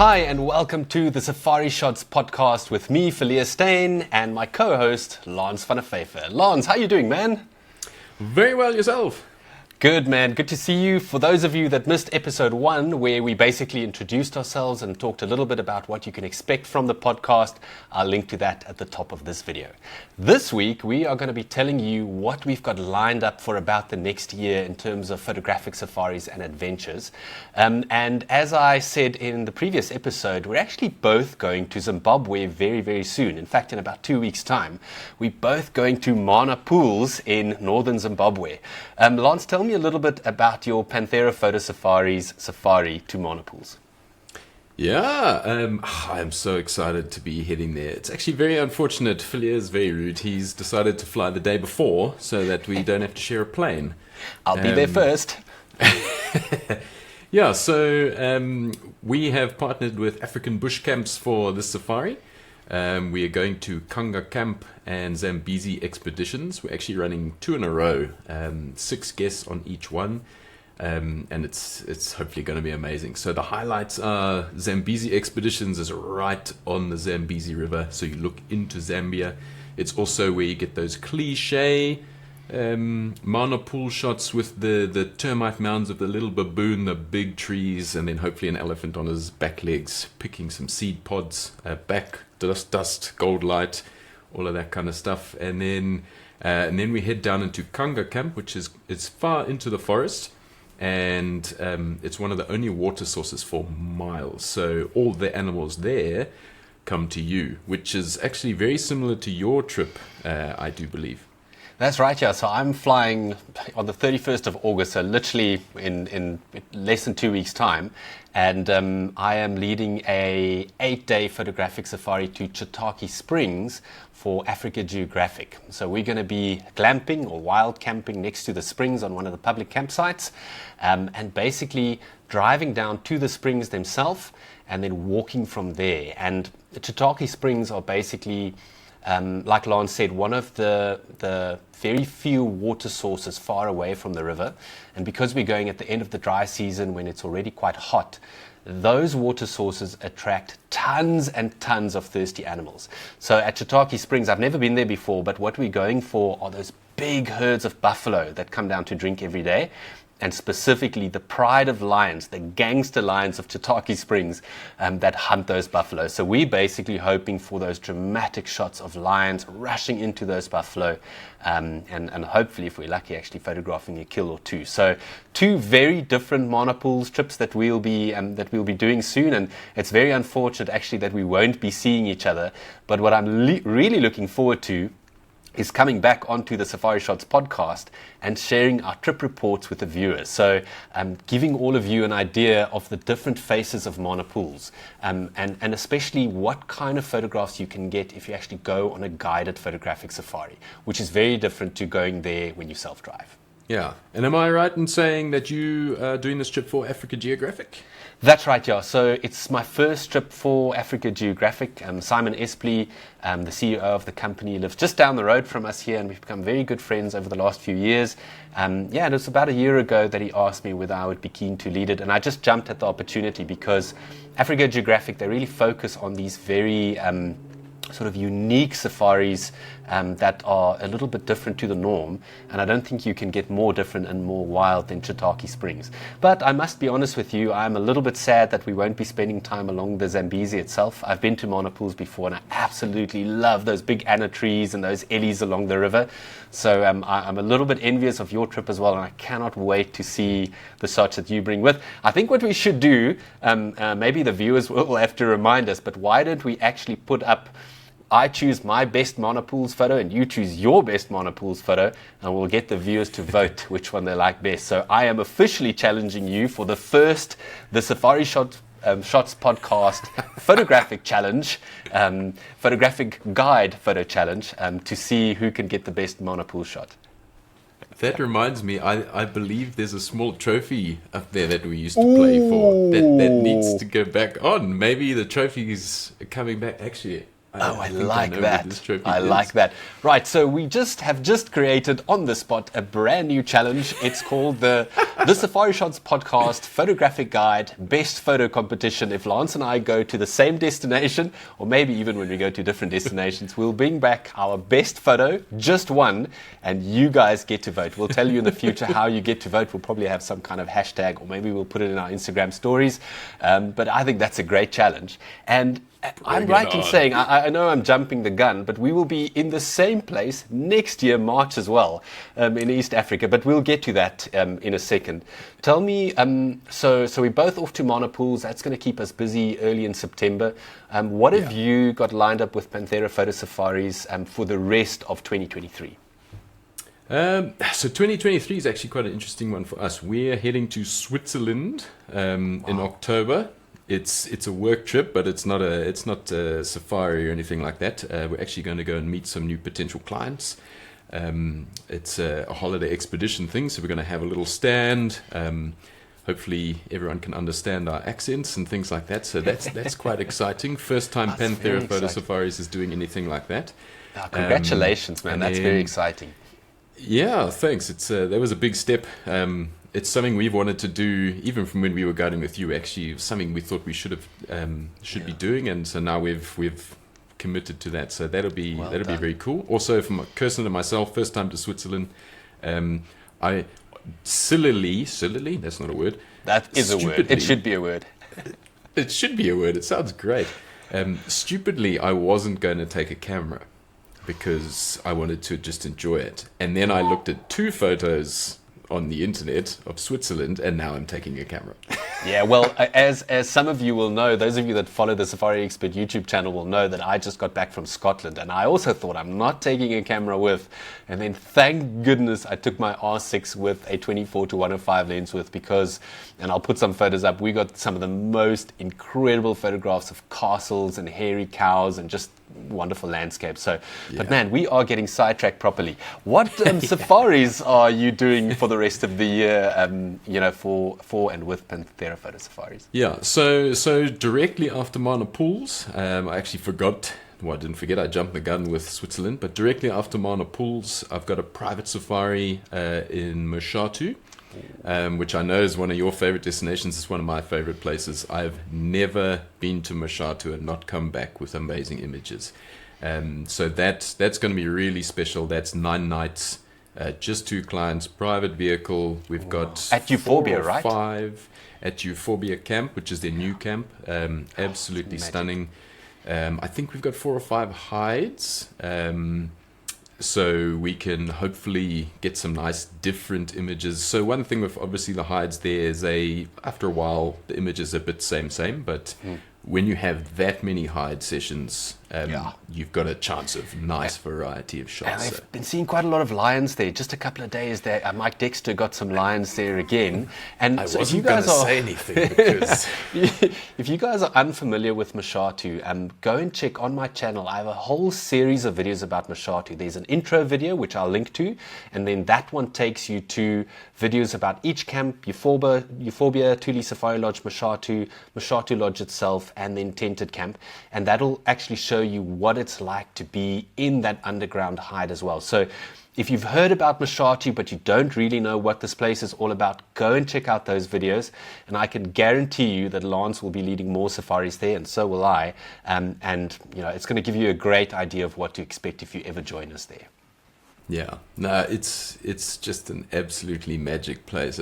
Hi and welcome to the Safari Shots podcast with me, Philia Steyn, and my co-host, Lance van der Vyver. Lance, how you doing, man? Very well, yourself? Good, man. Good to see you. For those of you that missed episode 1, where we basically introduced ourselves and talked a little bit about what you can expect from the podcast, I'll link to that at the top of this video. This week, we are going to be telling you what we've got lined up for about the next year in terms of photographic safaris and adventures. And as I said in the previous episode, we're actually both going to Zimbabwe very, very soon. In fact, in about 2 weeks' time, we're both going to Mana Pools in northern Zimbabwe. Lance, tell me a little bit about your Panthera Photo Safari's safari to Mana Pools. Yeah, I'm so excited to be heading there. It's actually very unfortunate. Philia is very rude. He's decided to fly the day before so that we don't have to share a plane. I'll be there first. Yeah, so we have partnered with African Bush Camps for this safari. We are going to Kanga Camp and Zambezi expeditions. We're actually running 2 in a row, 6 guests on each one, and it's hopefully going to be amazing. So the highlights are Zambezi expeditions is right on the Zambezi River, so you look into Zambia. It's also where you get those cliche Mana Pool shots with the termite mounds of the little baboon, the big trees, and then hopefully an elephant on his back legs picking some seed pods, back dust, gold light, all of that kind of stuff. And then we head down into Kanga Camp, which is it's far into the forest, and it's one of the only water sources for miles. So all the animals there come to you, which is actually very similar to your trip, I do believe. That's right, yeah. So I'm flying on the 31st of August, so literally in less than 2 weeks' time. And I am leading a 8-day photographic safari to Chitaki Springs for Africa Geographic. So we're going to be glamping or wild camping next to the springs on one of the public campsites, and basically driving down to the springs themselves and then walking from there. And the Chitaki Springs are basically, like Lance said, one of the very few water sources far away from the river. And because we're going at the end of the dry season when it's already quite hot, those water sources attract tons and tons of thirsty animals. So at Chitaki Springs, I've never been there before, but what we're going for are those big herds of buffalo that come down to drink every day. And specifically the pride of lions, the gangster lions of Chitaki Springs that hunt those buffalo. So we're basically hoping for those dramatic shots of lions rushing into those buffalo, and hopefully, if we're lucky, actually photographing a kill or two. So 2 very different Mana Pools trips that we'll be doing soon, and it's very unfortunate actually that we won't be seeing each other. But what I'm really looking forward to is coming back onto the Safari Shots podcast and sharing our trip reports with the viewers. So giving all of you an idea of the different faces of Mana Pools, and especially what kind of photographs you can get if you actually go on a guided photographic safari, which is very different to going there when you self-drive. Yeah, and am I right in saying that you are doing this trip for Africa Geographic? That's right, yeah. So it's my first trip for Africa Geographic. Simon Espley, the CEO of the company, lives just down the road from us here, and we've become very good friends over the last few years. And it was about a year ago that he asked me whether I would be keen to lead it, and I just jumped at the opportunity because Africa Geographic, they really focus on these very sort of unique safaris that are a little bit different to the norm, and I don't think you can get more different and more wild than Chitaki Springs. But I must be honest with you, I'm a little bit sad that we won't be spending time along the Zambezi itself. I've been to Mana Pools before and I absolutely love those big anna trees and those ellies along the river. So I'm a little bit envious of your trip as well, and I cannot wait to see the shots that you bring with. I think what we should do, maybe the viewers will have to remind us, but why don't we actually put up, I choose my best Mana Pools photo and you choose your best Mana Pools photo, and we'll get the viewers to vote which one they like best. So I am officially challenging you for the Safari Shots podcast photographic challenge, photographic guide photo challenge, to see who can get the best Mana Pool shot. That reminds me, I believe there's a small trophy up there that we used to play for that needs to go back on. Maybe the trophy is coming back. Actually, Oh, I think like know what this that. trophy I is. like that. Right, so we have just created on the spot a brand new challenge. It's called the Safari Shots Podcast Photographic Guide Best Photo Competition. If Lance and I go to the same destination, or maybe even when we go to different destinations, we'll bring back our best photo, just one, and you guys get to vote. We'll tell you in the future how you get to vote. We'll probably have some kind of hashtag, or maybe we'll put it in our Instagram stories. But I think that's a great challenge. And I'm right in saying, I know I'm jumping the gun, but we will be in the same place next year, March as well, in East Africa. But we'll get to that in a second. Tell me, so we're both off to Mana Pools. That's going to keep us busy early in September. What have you got lined up with Panthera Photo Safaris for the rest of 2023? So 2023 is actually quite an interesting one for us. We're heading to Switzerland in October. It's a work trip, but it's not a safari or anything like that. We're actually going to go and meet some new potential clients. It's a holiday expedition thing, so we're going to have a little stand. Hopefully everyone can understand our accents and things like that. So that's quite exciting. First time Panthera Photo Safaris is doing anything like that. Oh, congratulations, man! That's very exciting. Yeah, thanks. That was a big step. It's something we've wanted to do even from when we were guiding with you. Actually, something we thought we should be doing, and so now we've committed to that. So that'll be very cool. Also, for Kirsten and myself, first time to Switzerland. I sillily, that's not a word. That is a word. It should be a word. It should be a word. It sounds great. Stupidly, I wasn't going to take a camera because I wanted to just enjoy it, and then I looked at 2 photos on the internet of Switzerland, and now I'm taking a camera. Yeah, well, as some of you will know, those of you that follow the Safari Expert YouTube channel will know that I just got back from Scotland, and I also thought I'm not taking a camera with, and then thank goodness I took my R6 with a 24-105 lens with, because, and I'll put some photos up, we got some of the most incredible photographs of castles and hairy cows and just wonderful landscapes. So, but man, we are getting sidetracked properly. What safaris are you doing for the rest of the year, for and with Panthera Photo Safaris? Yeah, so directly after Mana Pools, I actually forgot. Well, I didn't forget, I jumped the gun with Switzerland, but directly after Mana Pools, I've got a private safari in Mashaba, which I know is one of your favorite destinations. It's one of my favorite places. I've never been to Mashaba and not come back with amazing images. So that's going to be really special. That's 9 nights, just 2 clients, private vehicle. We've got at Euphorbia, right? 5 at Euphorbia Camp, which is their new camp. Absolutely stunning. I think we've got 4 or 5 hides. So we can hopefully get some nice different images. So one thing with obviously the hides there is after a while the image is a bit same, but when you have that many hide sessions, you've got a chance of nice variety of shots. And I've been seeing quite a lot of lions there. Just a couple of days there, Mike Dexter got some lions there again. And I so wasn't going to say anything because if you guys are unfamiliar with Mashaba, go and check on my channel. I have a whole series of videos about Mashaba. There's an intro video which I'll link to, and then that one takes you to videos about each camp: Euphorbia, Tuli Safari Lodge, Mashaba Lodge itself, and then Tented Camp. And that'll actually show you what it's like to be in that underground hide as well. So if you've heard about Mashaba but you don't really know what this place is all about, go and check out those videos, and I can guarantee you that Lance will be leading more safaris there, and so will I. And it's going to give you a great idea of what to expect if you ever join us there. Yeah, no, it's just an absolutely magic place.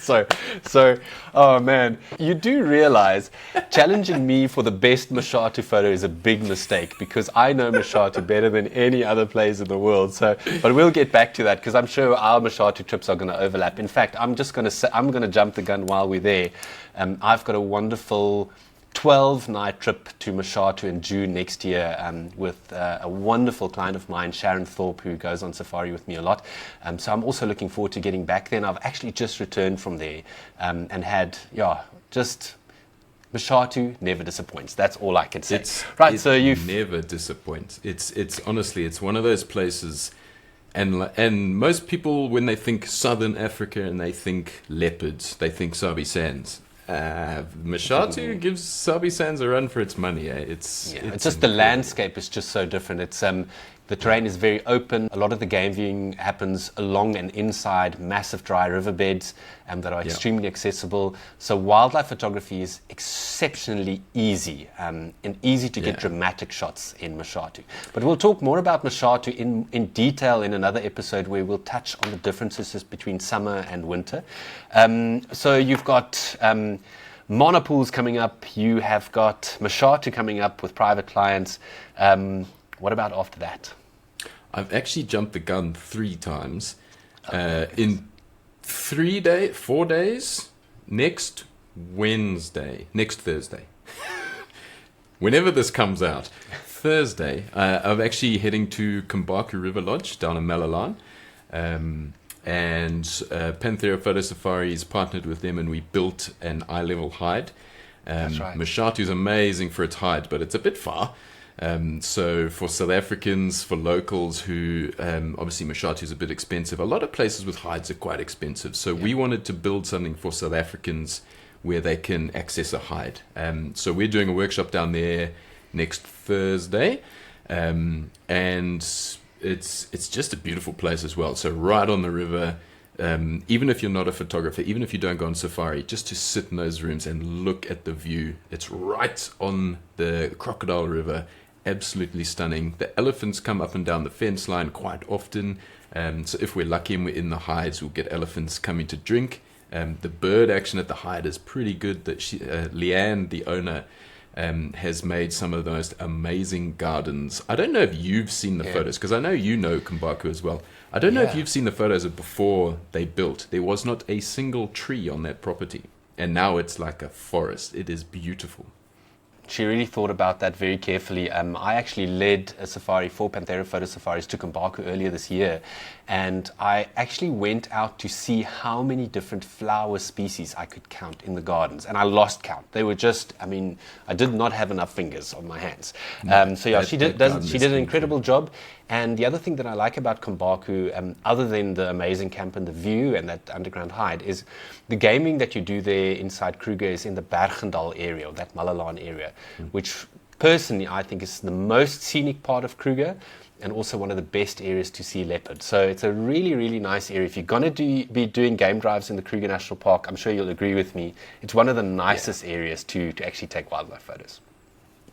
So, oh man, you do realize challenging me for the best Mashaba photo is a big mistake, because I know Mashaba better than any other place in the world. So, but we'll get back to that, because I'm sure our Mashaba trips are going to overlap. In fact, I'm going to jump the gun while we're there. I've got a wonderful 12-night trip to Mashaba in June next year, with a wonderful client of mine, Sharon Thorpe, who goes on safari with me a lot. So I'm also looking forward to getting back there. And I've actually just returned from there, and had, just Mashaba never disappoints. That's all I can say. It never disappoints. It's honestly, it's one of those places. And most people, when they think Southern Africa and they think leopards, they think Sabi Sands. Mashatu gives Sabi Sands a run for its money. It's just the landscape is just so different. It's the terrain is very open. A lot of the game viewing happens along and inside massive dry riverbeds that are extremely accessible. So wildlife photography is exceptionally easy and easy to get dramatic shots in Mashatu. But we'll talk more about Mashatu in detail in another episode where we'll touch on the differences between summer and winter. So you've got monopools coming up. You have got Mashatu coming up with private clients. What about after that? I've actually jumped the gun 3 times. In 4 days, next Thursday. Whenever this comes out, Thursday, I'm actually heading to Kumbaku River Lodge down in Malalan. And Panthera Photo Safari is partnered with them, and we built an eye-level hide. That's right. Mashatu is amazing for its hide, but it's a bit far. So for South Africans, for locals who, obviously Mashatu is a bit expensive. A lot of places with hides are quite expensive. So we wanted to build something for South Africans where they can access a hide. So we're doing a workshop down there next Thursday. And it's just a beautiful place as well. So right on the river, even if you're not a photographer, even if you don't go on safari, just to sit in those rooms and look at the view. It's right on the Crocodile River. Absolutely stunning. The elephants come up and down the fence line quite often. So if we're lucky and we're in the hides, we'll get elephants coming to drink. The bird action at the hide is pretty good. That Leanne, the owner, has made some of the most amazing gardens. I don't know if you've seen the photos, because I know you know Kumbaku as well. I don't know if you've seen the photos of before they built. There was not a single tree on that property. And now it's like a forest. It is beautiful. She really thought about that very carefully. I actually led a safari for Panthera Photo Safaris to Kumbaku earlier this year, and I actually went out to see how many different flower species I could count in the gardens, and I lost count. They were just, I did not have enough fingers on my hands. She did an incredible job. And the other thing that I like about Kumbaku, other than the amazing camp and the view and that underground hide, is the gaming that you do there inside Kruger is in the Bergendal area, or that Malalan area, which personally I think is the most scenic part of Kruger and also one of the best areas to see leopard. So it's a really, really nice area. If you're going to be doing game drives in the Kruger National Park, I'm sure you'll agree with me, it's one of the nicest areas to actually take wildlife photos.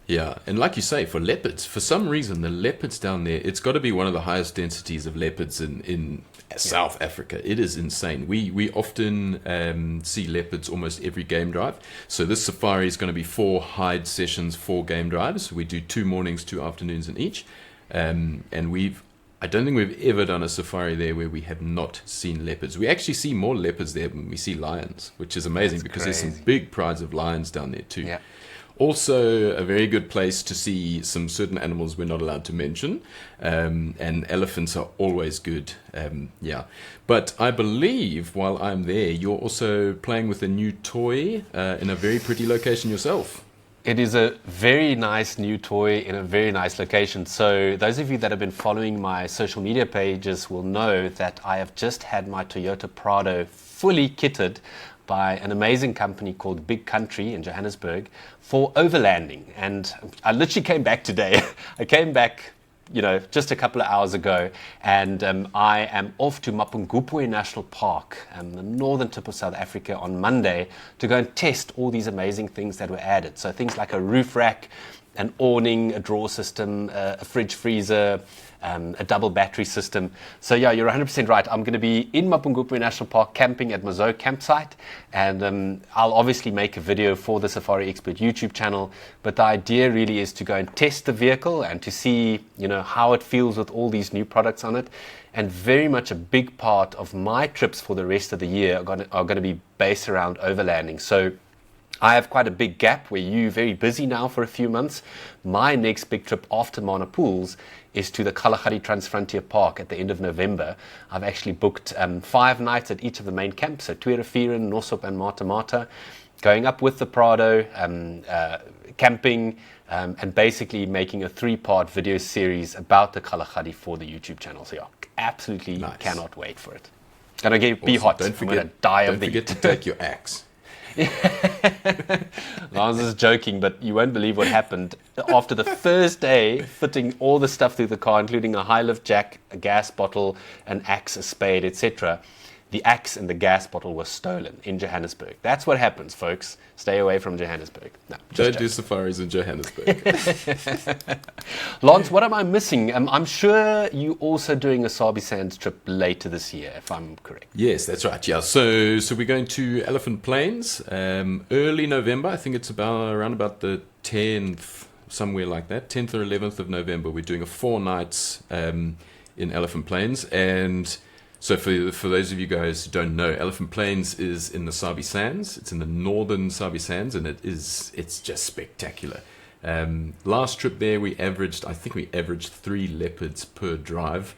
Yeah, and like you say, for leopards, for some reason, the leopards down there, it's got to be one of the highest densities of leopards in South Africa. It is insane. We often see leopards almost every game drive. So this safari is going to be 4 hide sessions, 4 game drives. We do 2 mornings, 2 afternoons in each. And I don't think we've ever done a safari there where we have not seen leopards. We actually see more leopards there than we see lions, which is amazing. That's because crazy. There's some big prides of lions down there too. Yeah. Also, a very good place to see some certain animals we're not allowed to mention, and elephants are always good. But I believe while I'm there, you're also playing with a new toy in a very pretty location yourself. It is a very nice new toy in a very nice location. So those of you that have been following my social media pages will know that I have just had my Toyota Prado fully kitted by an amazing company called Big Country in Johannesburg for overlanding. And I literally came back today. I came back, just a couple of hours ago, and I am off to Mapungubwe National Park, the northern tip of South Africa, on Monday to go and test all these amazing things that were added. So things like a roof rack, an awning, a drawer system, a fridge freezer, a double battery system. So yeah, you're 100% right. I'm going to be in Mapungubwe National Park camping at Mozambique campsite, and I'll obviously make a video for the Safari Expert YouTube channel, but the idea really is to go and test the vehicle and to see how it feels with all these new products on it. And very much a big part of my trips for the rest of the year are going to be based around overlanding. So I have quite a big gap where you're very busy now for a few months. My next big trip after Mana Pools is to the Kalahari Transfrontier Park at the end of November. I've actually booked 5 nights at each of the main camps, so Tweerevieren, Nosop and Mata Mata, going up with the Prado, camping, and basically making a 3-part video series about the Kalahari for the YouTube channel. So yeah, absolutely cannot wait for it. Gonna be hot. Don't forget, I'm gonna die of the heat. Don't forget to take your axe. Lance is joking, but you won't believe what happened. After the first day, fitting all the stuff through the car, including a high lift jack, a gas bottle, an axe, a spade, etc., the axe and the gas bottle were stolen in Johannesburg. That's what happens, folks. Stay away from Johannesburg. No, Don't do safaris in Johannesburg. Lance, what am I missing? I'm sure you're also doing a Sabi Sands trip later this year, if I'm correct. Yes, that's right. Yeah, so we're going to Elephant Plains early November. I think it's around about the 10th, somewhere like that, 10th or 11th of November. We're doing a 4 nights in Elephant Plains, and so for those of you guys who don't know, Elephant Plains is in the Sabi Sands. It's in the northern Sabi Sands, and it's just spectacular. Last trip there, I think we averaged 3 leopards per drive.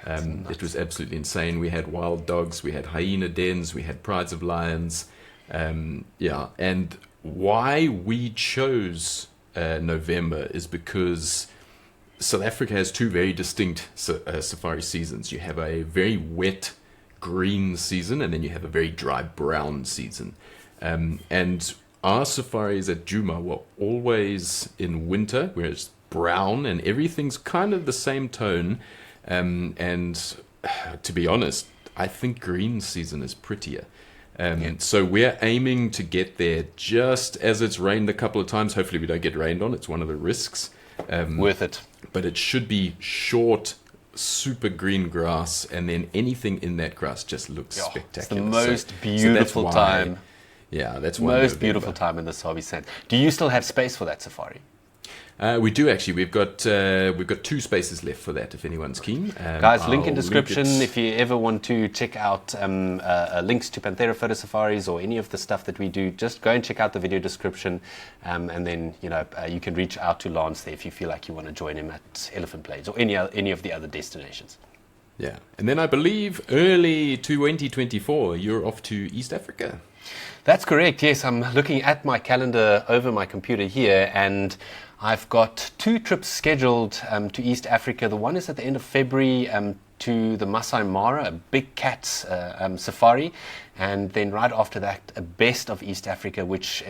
It was absolutely insane. We had wild dogs, we had hyena dens, we had prides of lions. And why we chose November is because South Africa has 2 very distinct safari seasons. You have a very wet green season, and then you have a very dry brown season. And our safaris at Djuma were always in winter, where it's brown and everything's kind of the same tone. And to be honest, I think green season is prettier. So we're aiming to get there just as it's rained a couple of times. Hopefully we don't get rained on. It's one of the risks. Worth it. But it should be short, super green grass, and then anything in that grass just looks spectacular. It's the most beautiful time. Yeah, that's why. Most beautiful time in the Sabi Sands. Do you still have space for that safari? We do actually. We've got 2 spaces left for that. If anyone's keen, guys, link in description if you ever want to check out links to Panthera photo safaris or any of the stuff that we do. Just go and check out the video description, and then you can reach out to Lance there if you feel like you want to join him at Elephant Plains or any of the other destinations. Yeah, and then I believe early 2024 you're off to East Africa. That's correct. Yes, I'm looking at my calendar over my computer here, and I've got 2 trips scheduled to East Africa. The one is at the end of February to the Masai Mara, a big cats safari. And then right after that, a best of East Africa, which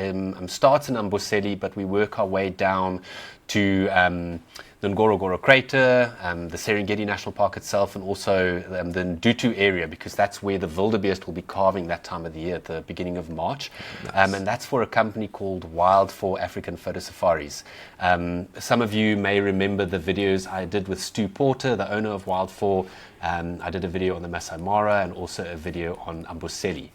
starts in Amboseli, but we work our way down to the Ngorongoro crater, the Serengeti National Park itself, and also the Ndutu area, because that's where the wildebeest will be calving that time of the year at the beginning of March. Nice. And that's for a company called Wild 4 African Photo Safaris. Some of you may remember the videos I did with Stu Porter, the owner of Wild 4. I did a video on the Masai Mara and also a video on Amboseli.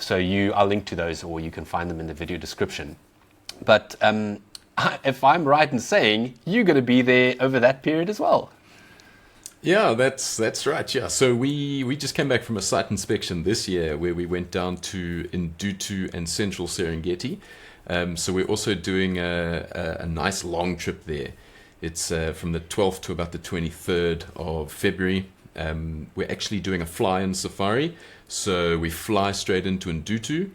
So I'll link to those, or you can find them in the video description. But if I'm right in saying you're going to be there over that period as well. Yeah, that's right. Yeah, so we just came back from a site inspection this year where we went down to Ndutu and Central Serengeti. So we're also doing a nice long trip there. It's from the 12th to about the 23rd of February. We're actually doing a fly-in safari. So we fly straight into Ndutu,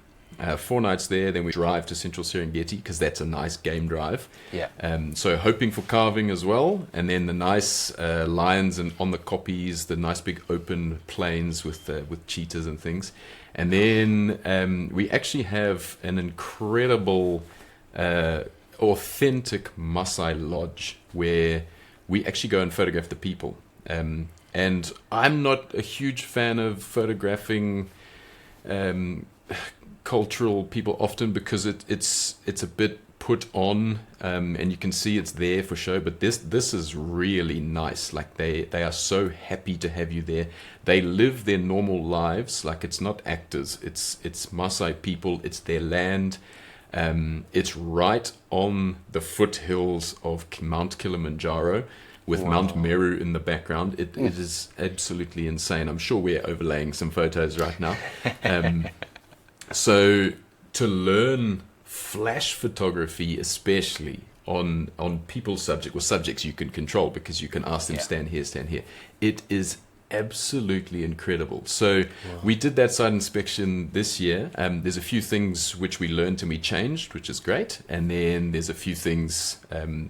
4 nights there, then we drive to Central Serengeti because that's a nice game drive. Yeah. So hoping for carving as well, and then the nice lions and on the koppies, the nice big open plains with cheetahs and things. And then we actually have an incredible authentic Maasai lodge where we actually go and photograph the people. And I'm not a huge fan of photographing cultural people often because it's a bit put on, and you can see it's there for show. But this is really nice. Like they are so happy to have you there. They live their normal lives. Like it's not actors. It's Maasai people. It's their land. It's right on the foothills of Mount Kilimanjaro with Mount Meru in the background. It is absolutely insane. I'm sure we're overlaying some photos right now. So to learn flash photography, especially on people's subjects you can control because you can ask them stand here. It is absolutely incredible. So we did that site inspection this year. There's a few things which we learned and we changed, which is great. And then there's a few things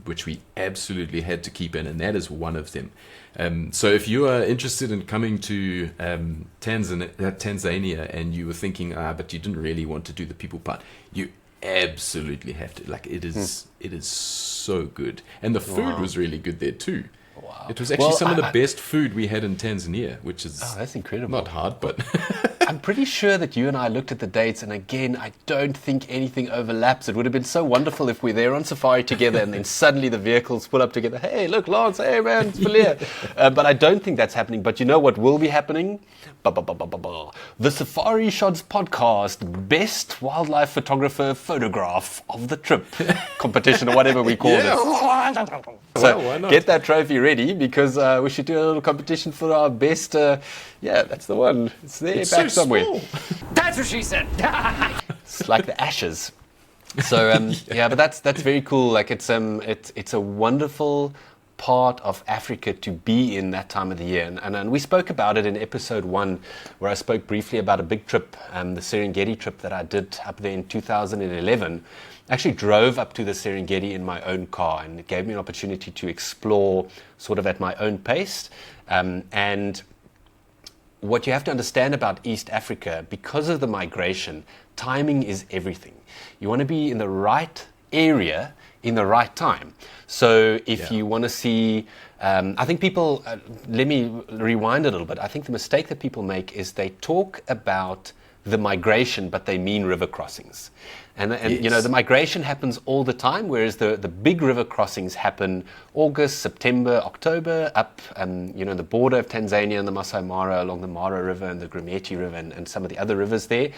which we absolutely had to keep in, and that is one of them. So if you are interested in coming to Tanzania and you were thinking, but you didn't really want to do the people part, you absolutely have to. Like, it is so good. And the food was really good there too. Wow. It was actually some of the best food we had in Tanzania, which is that's incredible. Not hard, but I'm pretty sure that you and I looked at the dates, and again, I don't think anything overlaps. It would have been so wonderful if we're there on safari together and then suddenly the vehicles pull up together. Hey, look, Lance, hey, man, it's Valia. But I don't think that's happening. But you know what will be happening? The Safari Shots podcast, best wildlife photographer photograph of the trip competition, or whatever we call it. So why not? Get that trophy ready, because we should do a little competition for our best. That's the one. It's there, it's back so somewhere. small. That's what she said. It's like the ashes. So but that's very cool. Like it's a wonderful part of Africa to be in that time of the year, and we spoke about it in episode 1, where I spoke briefly about a big trip, the Serengeti trip that I did up there in 2011. I actually drove up to the Serengeti in my own car, and it gave me an opportunity to explore sort of at my own pace. And what you have to understand about East Africa, because of the migration, timing is everything. You want to be in the right area in the right time. So if you want to see, I think people, let me rewind a little bit. I think the mistake that people make is they talk about the migration, but they mean river crossings. And Yes. the migration happens all the time, whereas the big river crossings happen August, September, October, up the border of Tanzania and the Masai Mara, along the Mara River and the Grumeti River and some of the other rivers there.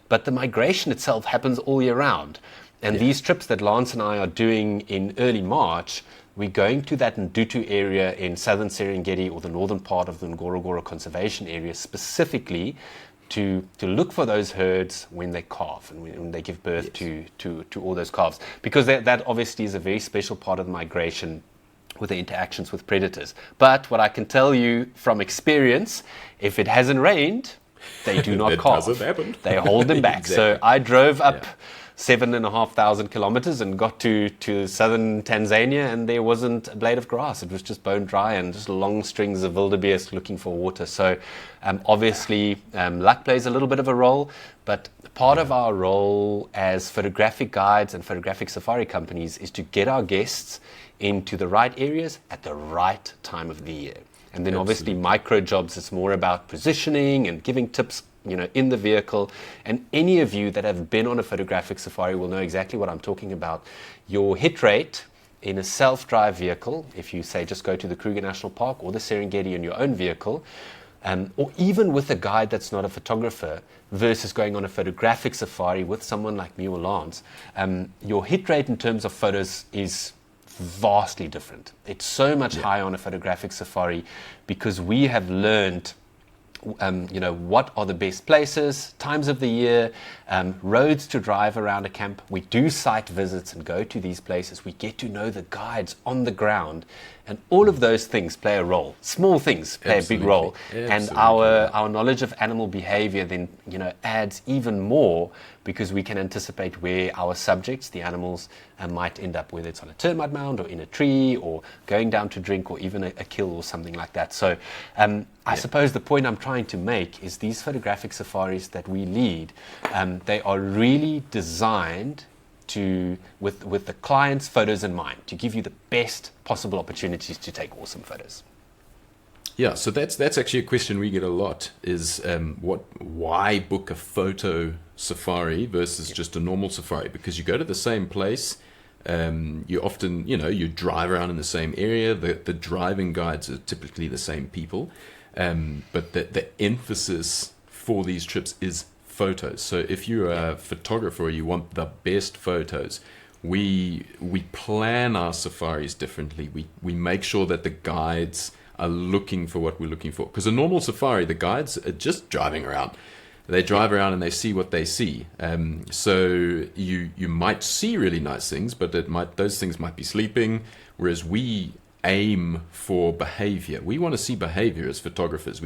But the migration itself happens all year round. And these trips that Lance and I are doing in early March, we're going to that Ndutu area in southern Serengeti, or the northern part of the Ngorongoro Conservation Area, specifically to look for those herds when they calve and when they give birth to all those calves. Because that obviously is a very special part of the migration with the interactions with predators. But what I can tell you from experience, if it hasn't rained, they do not That calve. doesn't happen. They hold them back. Exactly. So I drove up 7,500 kilometers and got to southern Tanzania, and there wasn't a blade of grass. It was just bone dry and just long strings of wildebeest looking for water. So obviously luck plays a little bit of a role, but part of our role as photographic guides and photographic safari companies is to get our guests into the right areas at the right time of the year. And then obviously micro jobs, it's more about positioning and giving tips in the vehicle. And any of you that have been on a photographic safari will know exactly what I'm talking about. Your hit rate in a self-drive vehicle, if you say just go to the Kruger National Park or the Serengeti in your own vehicle, or even with a guide that's not a photographer, versus going on a photographic safari with someone like me or Lance, your hit rate in terms of photos is vastly different. It's so much higher on a photographic safari, because we have learned what are the best places, times of the year, roads to drive around a camp. We do site visits and go to these places. We get to know the guides on the ground, and all of those things play a role. Small things play a big role. And our knowledge of animal behavior then adds even more, because we can anticipate where our subjects, the animals, might end up, whether it's on a termite mound or in a tree or going down to drink or even a kill or something like that. So I suppose the point I'm trying to make is these photographic safaris that we lead, they are really designed with the client's photos in mind, to give you the best possible opportunities to take awesome photos. Yeah, so that's actually a question we get a lot, is why book a photo safari versus just a normal safari? Because you go to the same place, you often, you drive around in the same area, the driving guides are typically the same people, but the emphasis for these trips is photos. So if you're a photographer or you want the best photos, we plan our safaris differently. We make sure that the guides are looking for what we're looking for. Because a normal safari, the guides are just driving around. They drive around and they see what they see. So you might see really nice things, but those things might be sleeping. Whereas we aim for behavior. We want to see behavior as photographers.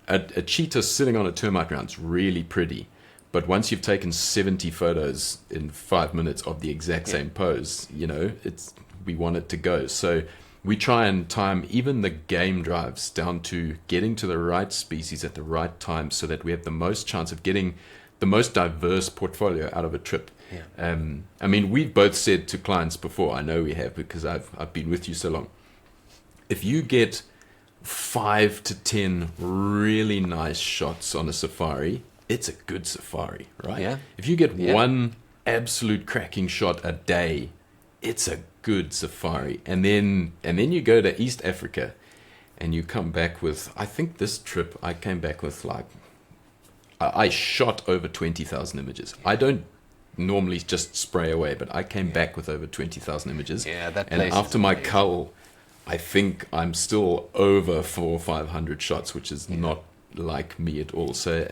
A cheetah sitting on a termite ground is really pretty, but once you've taken 70 photos in 5 minutes of the exact same pose, we want it to go. So we try and time even the game drives down to getting to the right species at the right time, so that we have the most chance of getting the most diverse portfolio out of a trip. Yeah. We've both said to clients before, I know we have, because I've been with you so long, if you get 5 to 10 really nice shots on a safari, it's a good safari, right? Yeah. If you get one absolute cracking shot a day, it's a good safari. And then you go to East Africa and you come back with, I think this trip I came back with I shot over 20,000 images. I don't normally just spray away, but I came back with over 20,000 images. Yeah, that and place after is my amazing. cull, I think I'm still over 400 or 500 shots, which is not like me at all. So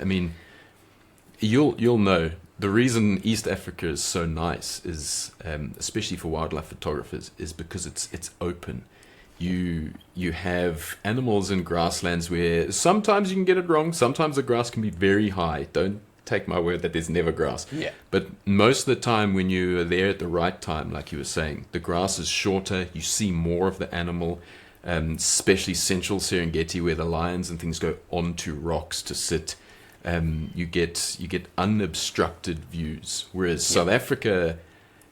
you'll know the reason East Africa is so nice is, especially for wildlife photographers, is because it's open. You have animals in grasslands where sometimes you can get it wrong. Sometimes the grass can be very high. Don't take my word that there's never grass. Yeah. But most of the time when you are there at the right time, like you were saying, the grass is shorter. You see more of the animal, especially central Serengeti, where the lions and things go onto rocks to sit. You get unobstructed views, whereas South Africa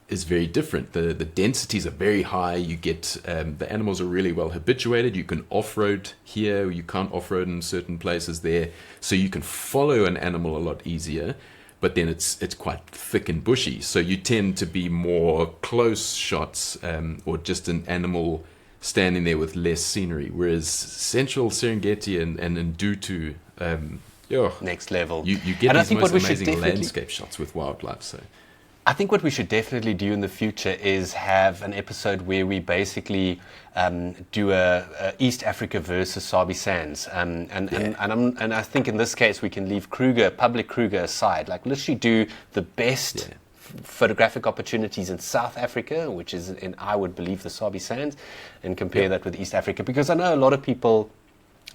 is very different. The densities are very high. You get the animals are really well habituated. You can off-road here. You can't off-road in certain places there, so you can follow an animal a lot easier. But then it's quite thick and bushy, so you tend to be more close shots, or just an animal standing there with less scenery. Whereas central Serengeti and Ndutu, next level. You get And I these think most what we should amazing definitely- landscape shots with wildlife. So I think what we should definitely do in the future is have an episode where we basically do a East Africa versus Sabi Sands, and I think in this case we can leave public Kruger aside. Like literally do the best photographic opportunities in South Africa, which is in, I would believe, the Sabi Sands, and compare that with East Africa, because I know a lot of people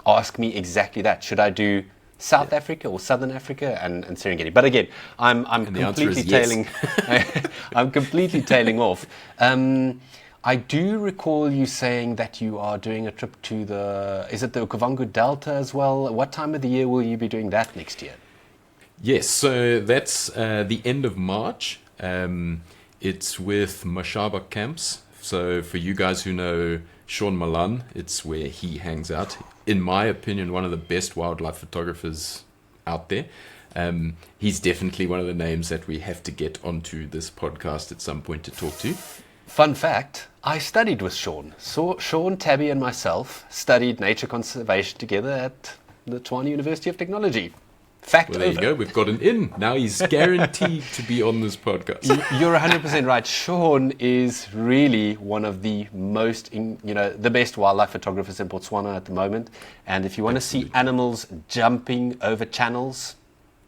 ask me exactly that. Should I do South Africa or Southern Africa and Serengeti? But again, I'm completely tailing I'm completely tailing off. I do recall you saying that you are doing a trip to is it the Okavango Delta as well? What time of the year will you be doing that next year? yes, so that's the end of March. It's with Mashaba Camps. So for you guys who know Sean Malan, it's where he hangs out. In my opinion, one of the best wildlife photographers out there. He's definitely one of the names that we have to get onto this podcast at some point to talk to. Fun fact, I studied with Sean. So Sean, Tabby and myself studied nature conservation together at the Tshwane University of Technology. Fact Well, there over. you go. We've got an in. Now he's guaranteed to be on this podcast. You're 100% right. Sean is really one of the the best wildlife photographers in Botswana at the moment. And if you want to see animals jumping over channels,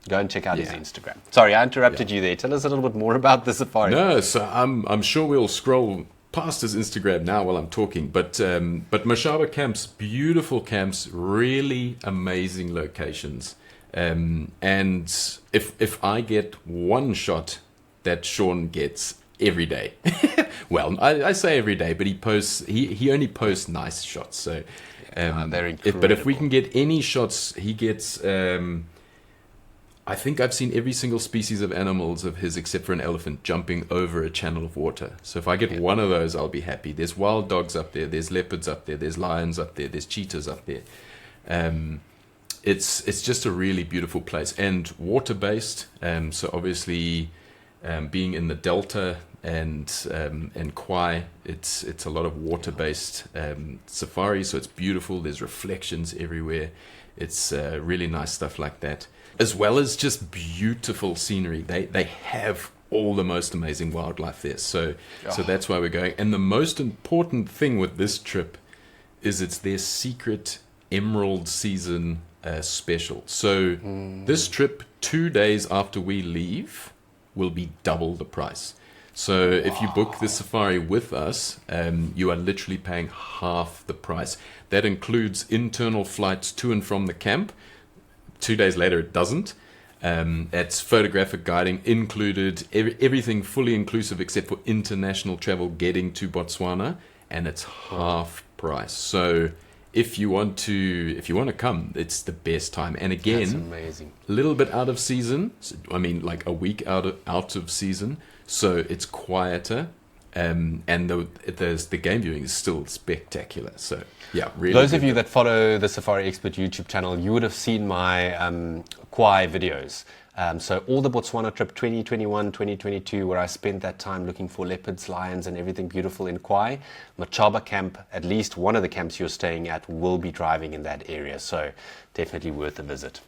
go and check out his Instagram. Sorry, I interrupted you there. Tell us a little bit more about the safari. No, so I'm sure we'll scroll past his Instagram now while I'm talking. But Mashaba Camps, beautiful camps, really amazing locations. And if I get one shot that Sean gets every day, well, I say every day, but he only posts nice shots. So, they're incredible. but if we can get any shots, he gets. I think I've seen every single species of animals of his except for an elephant jumping over a channel of water. So if I get one of those, I'll be happy. There's wild dogs up there. There's leopards up there. There's lions up there. There's cheetahs up there. It's just a really beautiful place and water based. So obviously, being in the delta and Kwai, it's a lot of water based safari. So it's beautiful. There's reflections everywhere. It's really nice stuff like that, as well as just beautiful scenery. They have all the most amazing wildlife there. So that's why we're going. And the most important thing with this trip is it's their secret Emerald season special. So this trip, 2 days after we leave, will be double the price. So if you book the safari with us, you are literally paying half the price. That includes internal flights to and from the camp. 2 days later, it doesn't. It's photographic guiding included, everything fully inclusive except for international travel getting to Botswana, and it's half price. So if you want to come, it's the best time. And That's again, amazing. a little bit out of season. I mean, like a week out of season, so it's quieter. And the game viewing is still spectacular. So yeah, really. Those of you that follow the Safari Expert YouTube channel, you would have seen my Kwai videos. So all the Botswana trip 2021, 2022, where I spent that time looking for leopards, lions, and everything beautiful in Kwai. Mashaba Camp, at least one of the camps you're staying at, will be driving in that area. So definitely worth a visit.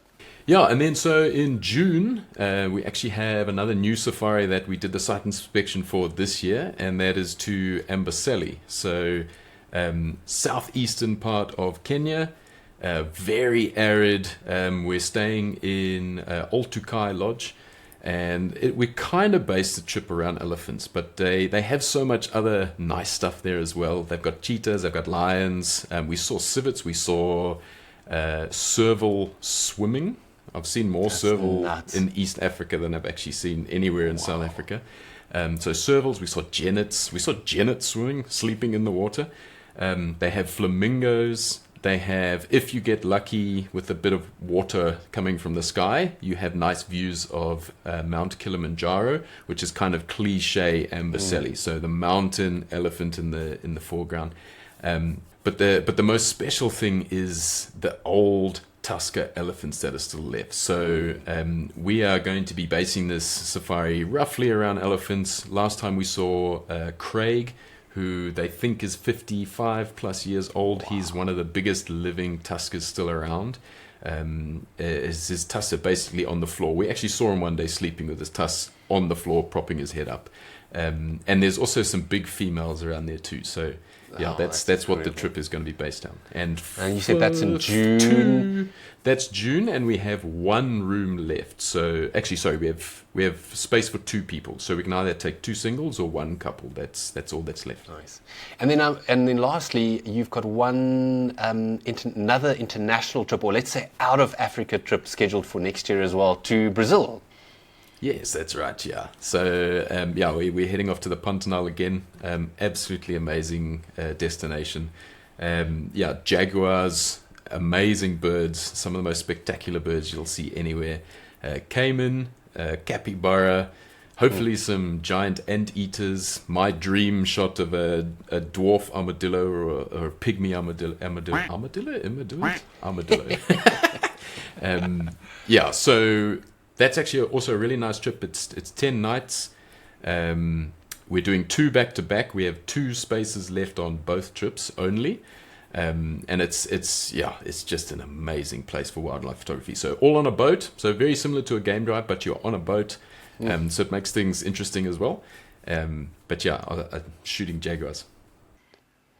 Yeah, and then so in June, we actually have another new safari that we did the site inspection for this year, and that is to Amboseli. So southeastern part of Kenya, very arid. We're staying in Oltukai Lodge, and we kind of based the trip around elephants, but they have so much other nice stuff there as well. They've got cheetahs, they've got lions. We saw civets, we saw serval swimming. I've seen more serval in East Africa than I've actually seen anywhere in South Africa. So servals, we saw genets swimming, sleeping in the water. They have flamingos. They have, if you get lucky with a bit of water coming from the sky, you have nice views of Mount Kilimanjaro, which is kind of cliche Amboseli. So the mountain elephant in the foreground. But the most special thing is the old Tusker elephants that are still left. So we are going to be basing this safari roughly around elephants. Last time we saw Craig, who they think is 55 plus years old. Wow. He's one of the biggest living tuskers still around. His tusks are basically on the floor. We actually saw him one day sleeping with his tusks on the floor, propping his head up. And there's also some big females around there too. So yeah, that's what the trip is going to be based on. And you said that's in June? That's June, and we have one room left. So actually, sorry, we have space for 2 people. So we can either take 2 singles or 1 couple. That's all that's left. Nice. And then lastly, you've got one another international trip, or let's say out of Africa trip, scheduled for next year as well, to Brazil. Yes, that's right, yeah. So, we're heading off to the Panthera again. Absolutely amazing destination. Jaguars, amazing birds, some of the most spectacular birds you'll see anywhere. Cayman, capybara, hopefully some giant anteaters. My dream shot of a dwarf armadillo or a pygmy armadillo. Armadillo. So... That's actually also a really nice trip. It's 10 nights. We're doing 2 back-to-back. We have 2 spaces left on both trips only. And it's just an amazing place for wildlife photography. So all on a boat. So very similar to a game drive, but you're on a boat. So it makes things interesting as well. Shooting jaguars.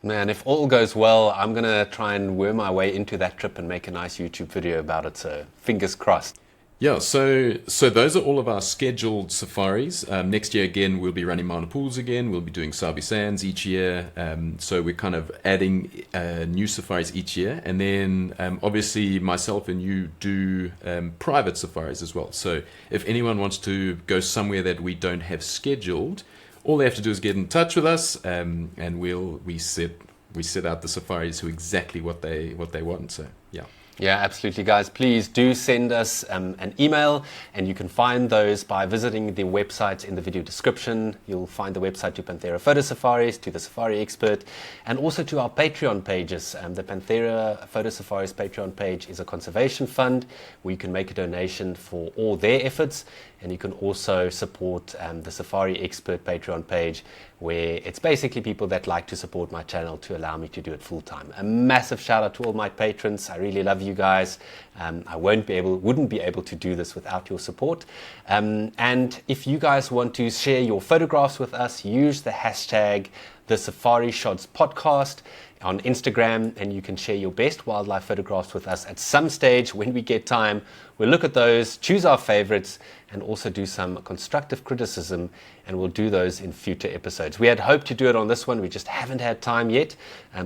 Man, if all goes well, I'm going to try and worm my way into that trip and make a nice YouTube video about it. So fingers crossed. Yeah, so those are all of our scheduled safaris. Next year, again, we'll be running Mana Pools again. We'll be doing Sabi Sands each year. So we're kind of adding new safaris each year. And then, obviously, myself and you do private safaris as well. So if anyone wants to go somewhere that we don't have scheduled, all they have to do is get in touch with us, and we set out the safaris to exactly what they want. So, yeah. Yeah, absolutely, guys. Please do send us an email, and you can find those by visiting the websites in the video description. You'll find the website to Panthera Photo Safaris, to the Safari Expert, and also to our Patreon pages. The Panthera Photo Safaris Patreon page is a conservation fund where you can make a donation for all their efforts, and you can also support the Safari Expert Patreon page, where it's basically people that like to support my channel to allow me to do it full time. A massive shout out to all my patrons. I really love you guys. I wouldn't be able to do this without your support. And if you guys want to share your photographs with us, use the hashtag the Safari Shots podcast on Instagram, and you can share your best wildlife photographs with us at some stage when we get time. We'll look at those, choose our favorites, and also do some constructive criticism, and we'll do those in future episodes. We had hoped to do it on this one, we just haven't had time yet,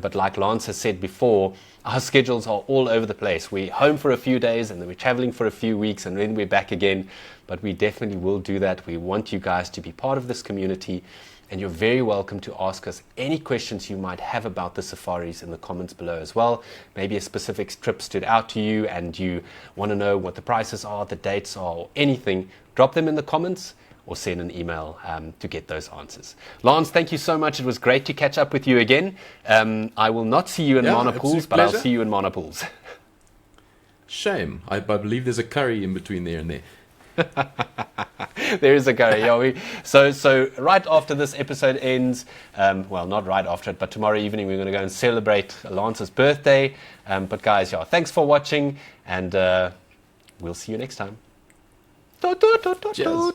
but like Lance has said before, our schedules are all over the place. We're home for a few days, and then we're traveling for a few weeks, and then we're back again, but we definitely will do that. We want you guys to be part of this community, and you're very welcome to ask us any questions you might have about the safaris in the comments below as well. Maybe a specific trip stood out to you and you want to know what the prices are, the dates are, or anything. Drop them in the comments or send an email to get those answers. Lance, thank you so much. It was great to catch up with you again. I will not see you in monopools, but I'll see you in monopools. Shame. I believe there's a curry in between there and there. There is a curry. Yeah, so right after this episode ends, well, not right after it, but tomorrow evening we're going to go and celebrate Lance's birthday. But guys, yeah, thanks for watching, and we'll see you next time. Cheers.